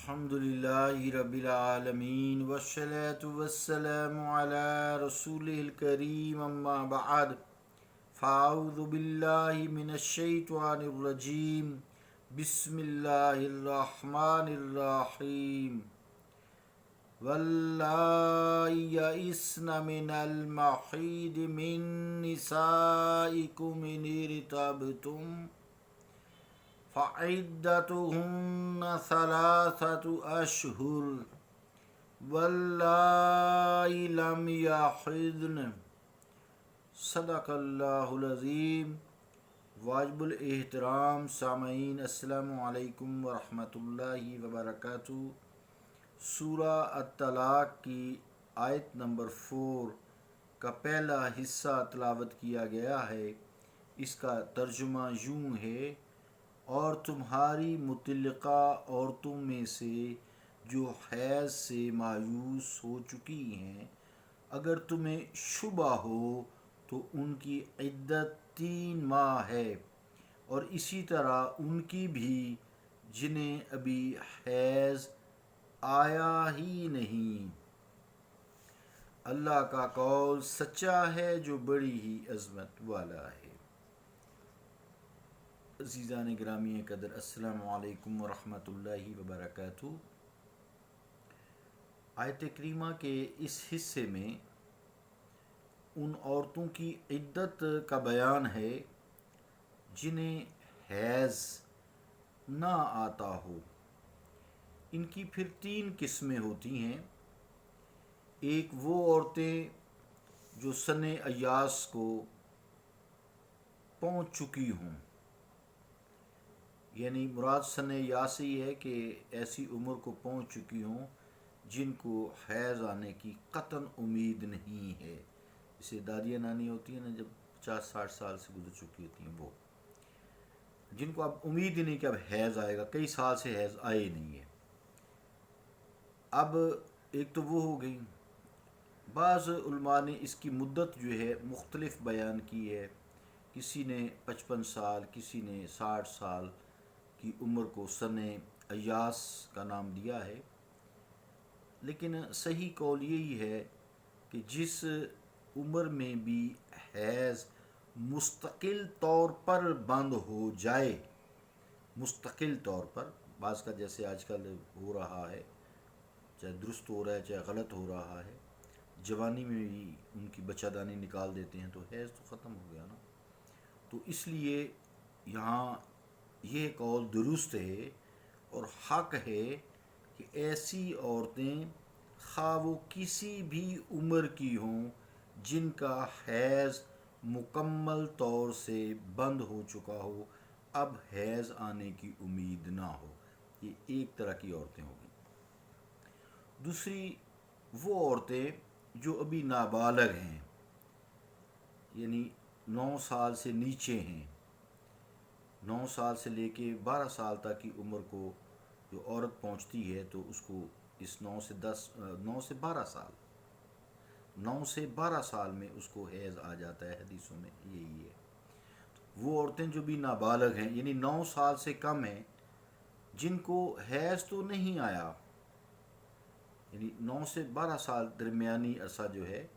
الحمدللہ رب العالمین والصلاة والسلام علی رسولہ الکریم اما بعد فاعوذ باللہ من الشیطان الرجیم بسم اللہ الرحمن الرحیم واللائی یئسن من المحیض من نسائکم ان ارتبتم فعدتهن 3 أشهر واللائی لم یحضن صدق اللہ العظیم۔ واجب الاحترام سامعین، السلام علیکم ورحمۃ اللہ وبرکاتہ۔ سورہ الطلاق کی آیت نمبر 4 کا پہلا حصہ تلاوت کیا گیا ہے۔ اس کا ترجمہ یوں ہے: اور تمہاری مطلقہ عورتوں میں سے جو حیض سے مایوس ہو چکی ہیں، اگر تمہیں شبہ ہو تو ان کی عدت 3 ماہ ہے، اور اسی طرح ان کی بھی جنہیں ابھی حیض آیا ہی نہیں۔ اللہ کا قول سچا ہے جو بڑی ہی عظمت والا ہے۔ عزیزان گرامی قدر، السلام علیکم ورحمۃ اللہ وبرکاتہ۔ آیت کریمہ کے اس حصے میں ان عورتوں کی عدت کا بیان ہے جنہیں حیض نہ آتا ہو۔ ان کی پھر 3 قسمیں ہوتی ہیں۔ ایک وہ عورتیں جو سن ایاس کو پہنچ چکی ہوں، یعنی مراد سن ایاس ہی ہے کہ ایسی عمر کو پہنچ چکی ہوں جن کو حیض آنے کی قطعاً امید نہیں ہے۔ جسے دادیاں نانی ہوتی ہیں نا، جب 50-60 سال سے گزر چکی ہوتی ہیں، وہ جن کو اب امید ہی نہیں کہ اب حیض آئے گا، کئی سال سے حیض آئے نہیں ہے۔ اب ایک تو وہ ہو گئی۔ بعض علماء نے اس کی مدت جو ہے مختلف بیان کی ہے۔ کسی نے 55 سال، کسی نے 60 سال کی عمر کو سن ایاس کا نام دیا ہے، لیکن صحیح قول یہی ہے کہ جس عمر میں بھی حیض مستقل طور پر بند ہو جائے، مستقل طور پر، بعض کا جیسے آج کل ہو رہا ہے، چاہے درست ہو رہا ہے چاہے غلط ہو رہا ہے، جوانی میں بھی ان کی بچہ دانی نکال دیتے ہیں، تو حیض تو ختم ہو گیا نا۔ تو اس لیے یہاں یہ قول درست ہے اور حق ہے کہ ایسی عورتیں خواہ وہ کسی بھی عمر کی ہوں جن کا حیض مکمل طور سے بند ہو چکا ہو، اب حیض آنے کی امید نہ ہو، یہ ایک طرح کی عورتیں ہوں گی۔ دوسری وہ عورتیں جو ابھی نابالغ ہیں، یعنی 9 سال سے نیچے ہیں، 9 سال سے لے کے 12 سال تک کی عمر کو جو عورت پہنچتی ہے تو اس کو اس 9 سے 12 سال میں اس کو حیض آ جاتا ہے، حدیثوں میں یہی ہے۔ وہ عورتیں جو بھی نابالغ ہیں، یعنی 9 سال سے کم ہیں، جن کو حیض تو نہیں آیا، یعنی 9 سے 12 سال درمیانی عرصہ جو ہے،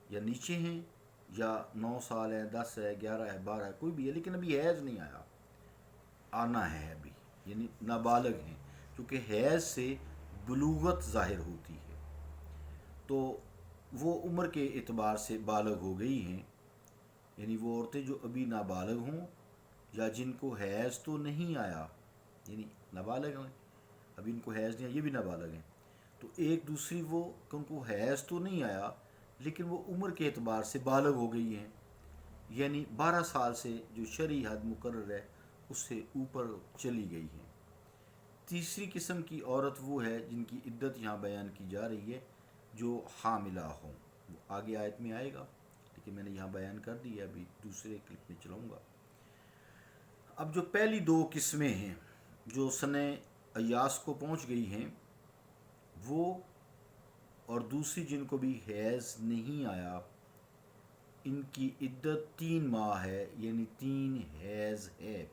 یا نیچے ہیں یا 9 سال ہے، 10 ہے، 11 ہے، 12 ہے، کوئی بھی ہے، لیکن ابھی حیض نہیں آیا، آنا ہے ابھی، یعنی نابالغ ہیں، کیونکہ حیض سے بلوغت ظاہر ہوتی ہے، تو وہ عمر کے اعتبار سے بالغ ہو گئی ہیں۔ یعنی وہ عورتیں جو ابھی نابالغ ہوں یا جن کو حیض تو نہیں آیا، یعنی نابالغ ہیں، ابھی ان کو حیض نہیں آیا، یہ بھی نابالغ ہیں، تو ایک دوسری وہ کہ ان کو حیض تو نہیں آیا لیکن وہ عمر کے اعتبار سے بالغ ہو گئی ہیں، یعنی 12 سال سے جو شرعی حد مقرر ہے اس سے اوپر چلی گئی ہیں۔ تیسری قسم کی عورت وہ ہے جن کی عدت یہاں بیان کی جا رہی ہے، جو حاملہ ہوں، وہ آگے آیت میں آئے گا، لیکن میں نے یہاں بیان کر دی ہے، ابھی دوسرے کلپ میں چلاؤں گا۔ اب جو پہلی 2 قسمیں ہیں جو سن ایاس کو پہنچ گئی ہیں، وہ اور دوسری جن کو بھی حیض نہیں آیا، ان کی عدت 3 ماہ ہے، یعنی 3 حیض ہے۔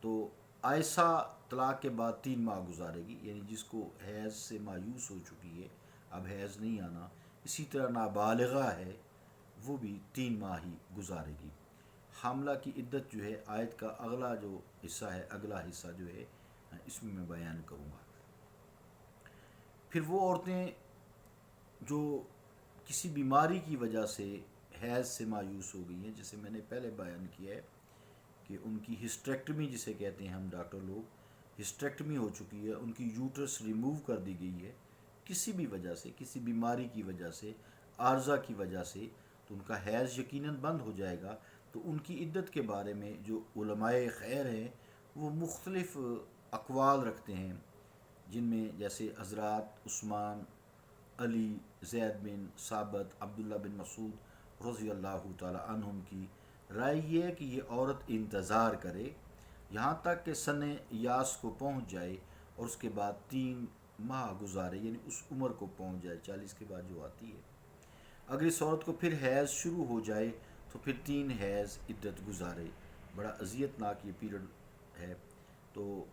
تو عائشہ طلاق کے بعد 3 ماہ گزارے گی، یعنی جس کو حیض سے مایوس ہو چکی ہے، اب حیض نہیں آنا، اسی طرح نابالغہ ہے وہ بھی 3 ماہ ہی گزارے گی۔ حاملہ کی عدت جو ہے آیت کا اگلا جو حصہ ہے، اگلا حصہ جو ہے اس میں بیان کروں گا۔ پھر وہ عورتیں جو کسی بیماری کی وجہ سے حیض سے مایوس ہو گئی ہیں، جیسے میں نے پہلے بیان کیا ہے کہ ان کی ہسٹریکٹمی جسے کہتے ہیں ہم ڈاکٹر لوگ، ہسٹریکٹمی ہو چکی ہے، ان کی یوٹرس ریموو کر دی گئی ہے کسی بھی وجہ سے، کسی بیماری کی وجہ سے، عارضہ کی وجہ سے، تو ان کا حیض یقیناً بند ہو جائے گا۔ تو ان کی عدت کے بارے میں جو علماء خیر ہیں وہ مختلف اقوال رکھتے ہیں، جن میں جیسے حضرات عثمان، علی، زید بن ثابت، عبداللہ بن مسعود رضی اللہ تعالی عنہم کی رائے یہ ہے کہ یہ عورت انتظار کرے یہاں تک کہ سن یاس کو پہنچ جائے اور اس کے بعد 3 ماہ گزارے، یعنی اس عمر کو پہنچ جائے 40 کے بعد جو آتی ہے۔ اگر اس عورت کو پھر حیض شروع ہو جائے تو پھر 3 حیض عدت گزارے۔ بڑا اذیت ناک یہ پیریڈ ہے، تو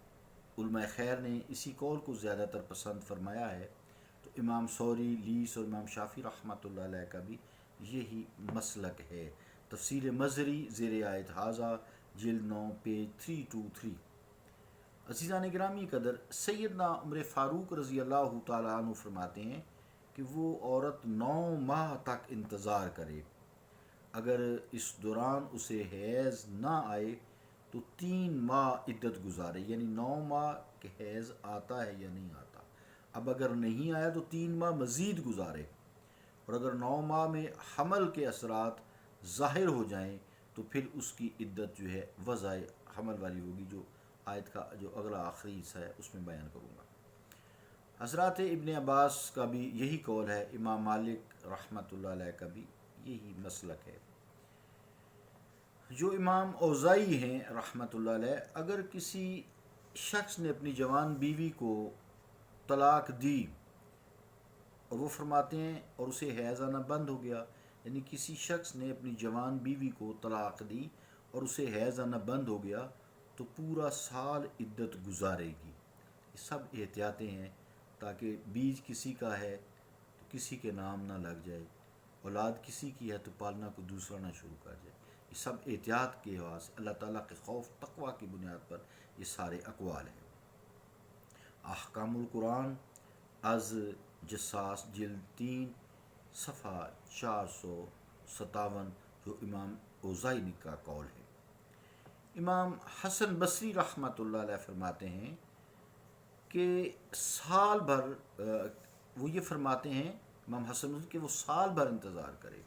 علماء خیر نے اسی قول کو زیادہ تر پسند فرمایا ہے۔ تو امام ثوری، لیث اور امام شافعی رحمۃ اللہ علیہ کا بھی یہی مسلک ہے۔ تفسیر مظہری زیر آیت ھذا جلد 9 پیج 323۔ عزیزان گرامی قدر، سیدنا عمر فاروق رضی اللہ تعالیٰ عنہ فرماتے ہیں کہ وہ عورت 9 ماہ تک انتظار کرے، اگر اس دوران اسے حیض نہ آئے تو 3 ماہ عدت گزارے، یعنی 9 ماہ کہ حیض آتا ہے یا نہیں آتا۔ اب اگر نہیں آیا تو 3 ماہ مزید گزارے، اور اگر 9 ماہ میں حمل کے اثرات ظاہر ہو جائیں تو پھر اس کی عدت جو ہے وضع حمل والی ہوگی، جو آیت کا جو اگلا آخری حصہ ہے اس میں بیان کروں گا۔ حضرات ابن عباس کا بھی یہی قول ہے، امام مالک رحمۃ اللہ علیہ کا بھی یہی مسلک ہے۔ جو امام اوزائی ہیں رحمۃ اللہ علیہ، اگر کسی شخص نے اپنی جوان بیوی کو طلاق دی اور وہ فرماتے ہیں اور اسے حیض آنا بند ہو گیا، یعنی کسی شخص نے اپنی جوان بیوی کو طلاق دی اور اسے حیض آنا بند ہو گیا تو پورا سال عدت گزارے گی۔ یہ سب احتیاطیں ہیں تاکہ بیج کسی کا ہے تو کسی کے نام نہ لگ جائے، اولاد کسی کی ہے تو پالنا کو دوسرا نہ شروع کر جائے۔ یہ سب احتیاط کے حوالے سے اللہ تعالیٰ کے خوف تقوی کی بنیاد پر یہ سارے اقوال ہیں۔ احکام القرآن از جساس جلد 3 صفحہ 457 جو امام اوزائی کا قول ہے۔ امام حسن بصری رحمۃ اللہ علیہ فرماتے ہیں کہ سال بھر وہ یہ فرماتے ہیں امام حسن بصری کہ وہ سال بھر انتظار کرے،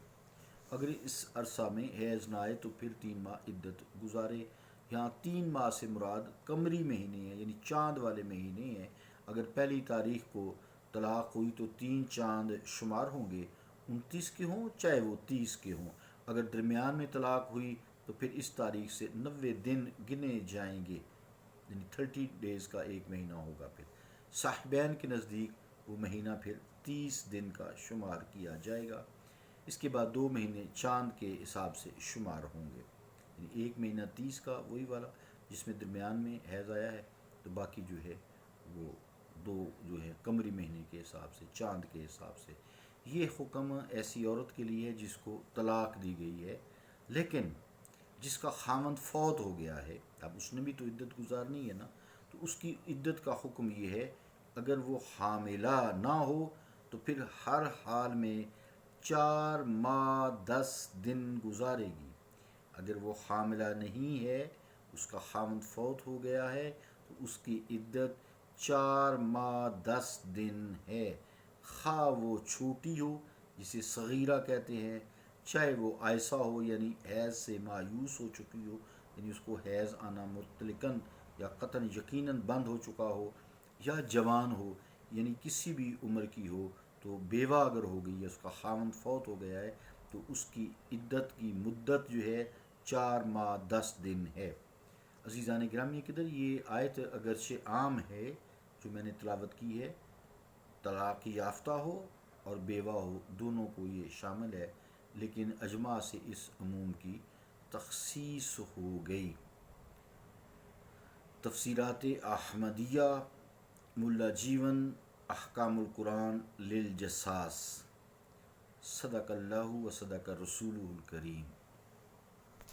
اگر اس عرصہ میں حیض نہ آئے تو پھر 3 ماہ عدت گزارے۔ یہاں 3 ماہ سے مراد قمری مہینے ہیں، یعنی چاند والے مہینے ہیں۔ اگر پہلی تاریخ کو طلاق ہوئی تو 3 چاند شمار ہوں گے، 29 کے ہوں چاہے وہ 30 کے ہوں۔ اگر درمیان میں طلاق ہوئی تو پھر اس تاریخ سے 90 دن گنے جائیں گے، یعنی 30 ڈیز کا ایک مہینہ ہوگا۔ پھر صاحبین کے نزدیک وہ مہینہ پھر 30 دن کا شمار کیا جائے گا۔ اس کے بعد 2 مہینے چاند کے حساب سے شمار ہوں گے، یعنی ایک مہینہ 30 کا وہی والا جس میں درمیان میں حیض آیا ہے، تو باقی جو ہے وہ 2 جو ہے قمری مہینے کے حساب سے، چاند کے حساب سے۔ یہ حکم ایسی عورت کے لیے ہے جس کو طلاق دی گئی ہے لیکن جس کا خامند فوت ہو گیا ہے، اب اس نے بھی تو عدت گزارنی ہے نا، تو اس کی عدت کا حکم یہ ہے اگر وہ حاملہ نہ ہو تو پھر ہر حال میں 4 ماہ 10 دن گزارے گی۔ اگر وہ حاملہ نہیں ہے، اس کا خامند فوت ہو گیا ہے، تو اس کی عدت 4 ماہ 10 دن ہے، خواہ وہ چھوٹی ہو جسے صغیرہ کہتے ہیں، چاہے وہ عائسہ ہو یعنی حیض سے مایوس ہو چکی ہو، یعنی اس کو حیض آنا مطلقاً یا قطعاً یقیناً بند ہو چکا ہو، یا جوان ہو یعنی کسی بھی عمر کی ہو، تو بیوہ اگر ہو گئی ہے، اس کا خامند فوت ہو گیا ہے، تو اس کی عدت کی مدت جو ہے 4 ماہ 10 دن ہے۔ عزیزان گرامی قدر، یہ آیت اگرچہ عام ہے جو میں نے تلاوت کی ہے، طلاق یافتہ ہو اور بیوہ ہو دونوں کو یہ شامل ہے، لیکن اجماع سے اس عموم کی تخصیص ہو گئی۔ تفسیرات احمدیہ ملا جیون احکام القرآن للجساس، صدق اللہ و صدق رسولہ الکریم۔